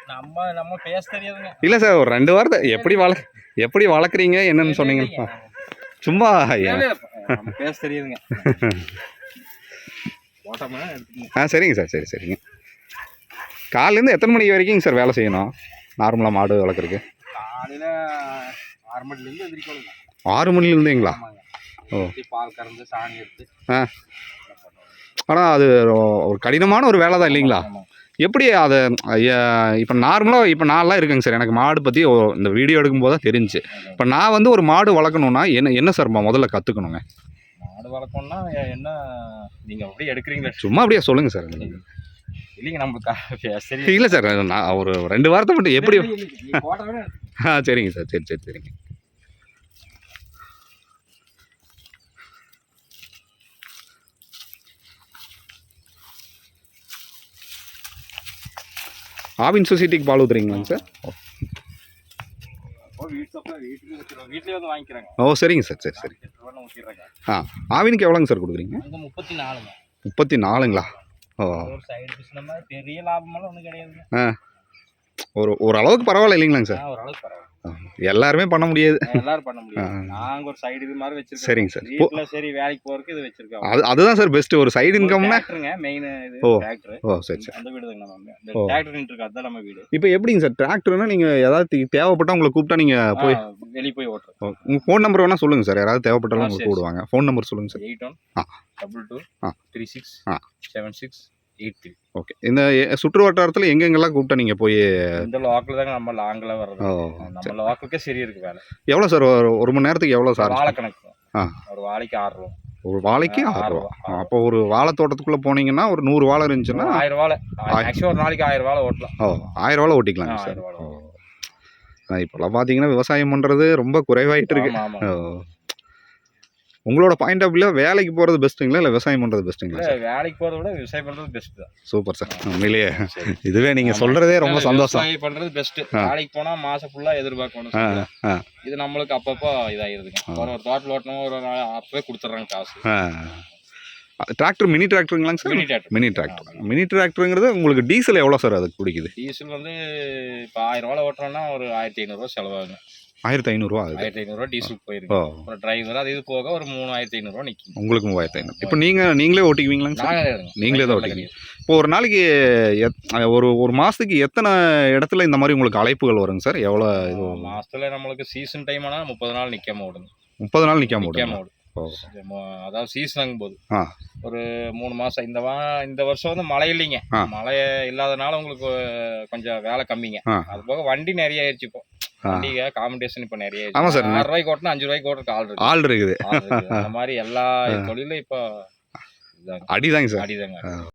நம்ம பேச தெரியாதுங்க. இல்லை சார் ஒரு 2 வாரத்தை எப்படி வளர்க்குறீங்க என்னன்னு சொன்னீங்கன்னா சும்மா பேச தெரியுதுங்க. சரிங்க சார் சரிங்க. காலையிலேருந்து எத்தனை மணி வரைக்கும் சார் வேலை செய்யணும் நார்மலாக மாடு வளர்க்குறதுக்கு? காலையில் 6 மணிலேருந்து எதிர்க்கணுங்க. 6 மணிலேருந்துங்களா? ஓ பால் கறந்து சாணி எடுத்து. ஆனால் அது ஒரு கடினமான ஒரு வேலை தான் இல்லைங்களா? எப்படி அதை இப்போ நார்மலாக இப்போ நான்லாம் இருக்குங்க சார், எனக்கு மாடு பற்றி இந்த வீடியோ எடுக்கும்போது தான் தெரிஞ்சு. இப்போ நான் வந்து ஒரு மாடு வளர்க்கணுன்னா என்ன சார் முதல்ல கற்றுக்கணுங்க? மாடு வளர்க்கணுன்னா என்ன நீங்கள் அப்படியே எடுக்கிறீங்களா? சும்மா அப்படியே சொல்லுங்கள் சார். இல்லைங்க நம்மளுக்கு சரி இல்லை சார், நான் ஒரு 2 வாரத்தை மட்டும் எப்படி. சரிங்க சார் சரிங்க. ஆவின் சொசைட்டிக்கு பால் ஊற்றுறீங்களாங்க சார்? வீட்லேயே வந்து வாங்கிக்கிறாங்க. ஓ சரிங்க சார் சரி. ஆவினுக்கு எவ்வளோங்க சார் கொடுக்குறீங்க? 34ங்க. 34ங்களா? ஓ சைடு பிஸ்னஸ் பெரிய லாபமெல்லாம் ஒன்றும் கிடையாதுங்க. ஒரு அளவுக்கு பரவாயில்ல இல்லைங்களாங்க சார்? ஓரளவுக்கு பரவாயில்ல. எல்லாருமே பண்ண முடியாது. எல்லாரும் பண்ண முடியாது. நாங்க ஒரு சைடு இது மாதிரி வச்சிருக்கோம். சரிங்க சார். வீட்ல சரி வேலைக்கு போறதுக்கு இது வச்சிருக்கோம். அதுதான் சார் பெஸ்ட். ஒரு சைடு இன்கம்னா டிராக்டருங்க மெயின் இது. டிராக்டர். ஓ சரி. அந்த வீடு தான் நம்ம. இந்த டிராக்டர் இருக்கு அதான் நம்ம வீடு. இப்போ எப்படிங்க சார் டிராக்டர்னா நீங்க ஏதாவது தேவைப்பட்டா உங்களை கூப்பிட்டா நீங்க போய் வெளிய போய் ஓட்டுறோம். உங்க ஃபோன் நம்பர் வேணா சொல்லுங்க சார், யாராவது தேவைப்பட்டாலும் உங்களுக்கு கூடுவாங்க. ஃபோன் நம்பர் சொல்லுங்க சார். 8122 36 76 83. ஓகே. இந்த சுற்று வட்டாரத்தில் எங்கெங்கெல்லாம் கூப்பிட்டா நீங்கள் போய்? இந்த லோக்கல் தாங்க, நம்ம லாங்கில் வர்றது. நம்ம லோக்கலுக்கே சரி இருக்கு வேலை. எவ்வளோ சார் ஒரு மணி நேரத்துக்கு எவ்வளோ சார்? வாழை கணக்கு. ஒரு வாழைக்கு 6 ரூபா. ஒரு வாழைக்கு 6 ரூபா. அப்போ ஒரு வாழை தோட்டத்துக்குள்ளே போனீங்கன்னா ஒரு 100 வாழை இருந்துச்சுன்னா 1000 வாழை. மேக்ஸிமம் ஒரு நாளைக்கு 1000 வாழை ஓட்டலாம். 1000 வாழை ஓட்டிக்கலாம் சார். இப்போல்லாம் பார்த்தீங்கன்னா விவசாயம் பண்ணுறது ரொம்ப குறைவாயிட்டு இருக்கு. உங்களோட பாயிண்ட் ஆஃப் வியூல வேலைக்கு போகிறது பெஸ்ட்டுங்களா இல்லை விவசாயம் பண்ணுறது பெஸ்ட்டுங்களா? வேலைக்கு போகிறத விட விவசாயம் பண்ணுறது பெஸ்ட் தான். Super sir. உண்மையிலேயே இதுவே நீங்கள் சொல்கிறதே ரொம்ப சந்தோஷம். விவசாயம் பண்ணுறது பெஸ்ட்டு. வேலைக்கு போனால் மாதம் ஃபுல்லாக எதிர்பார்க்கணும். இது நம்மளுக்கு அப்பப்போ இதாகிடுதுங்க. ஒரு தோட்டத்தில் ஓட்டணும், ஒரு அப்பவே கொடுத்துட்றாங்க காசு. டிராக்டர் மினி டிராக்டருங்களாங்க சார்? மினி டிராக்டருங்கிறது உங்களுக்கு டீசல் எவ்வளோ சார் அதுக்கு பிடிக்குது? டீசல் வந்து இப்போ 1000 வாழை ஓட்டுறோம்னா ஒரு 1500 செலவாகுங்க. 1500 ஆகுது. 1500 டீசல் போயிருக்கு. ஒரு டிரைவர் அது இது போக ஒரு 3500 நிற்கும். உங்களுக்கு 3500. இப்போ நீங்களே ஓட்டிக்குவீங்களாங்க சார்? நீங்களே தான் ஓட்டிக்குவீங்க. இப்போ ஒரு நாளைக்கு ஒரு மாதத்துக்கு எத்தனை இடத்துல இந்த மாதிரி உங்களுக்கு அழைப்புகள் வருங்க சார்? எவ்வளோ இது மாதத்தில் நம்மளுக்கு சீசன் டைம் ஆனால் 30 நாள் நிற்காம ஓடுங்க. 30 நாள் நிற்காம ஓடும். அதாவது சீசனுங்கும் போது ஒரு 3 மாதம். இந்த வருஷம் வந்து மழை இல்லைங்க. மழை இல்லாதனால உங்களுக்கு கொஞ்சம் வேலை கம்மிங்க. அது போக வண்டி நிறைய ஆயிடுச்சு. இப்போ வண்டிங்க காம்படிஷன் இப்போ நிறைய. ஆமாம் சார். 6 ரூபாய்க்கு ஓட்டினா 5 ரூபாய்க்கு ஓட்டுறதுக்கு ஆள் இருக்குது. அந்த மாதிரி எல்லா தொழிலும் இப்போ அடிதாங்க சார். அடிதாங்க.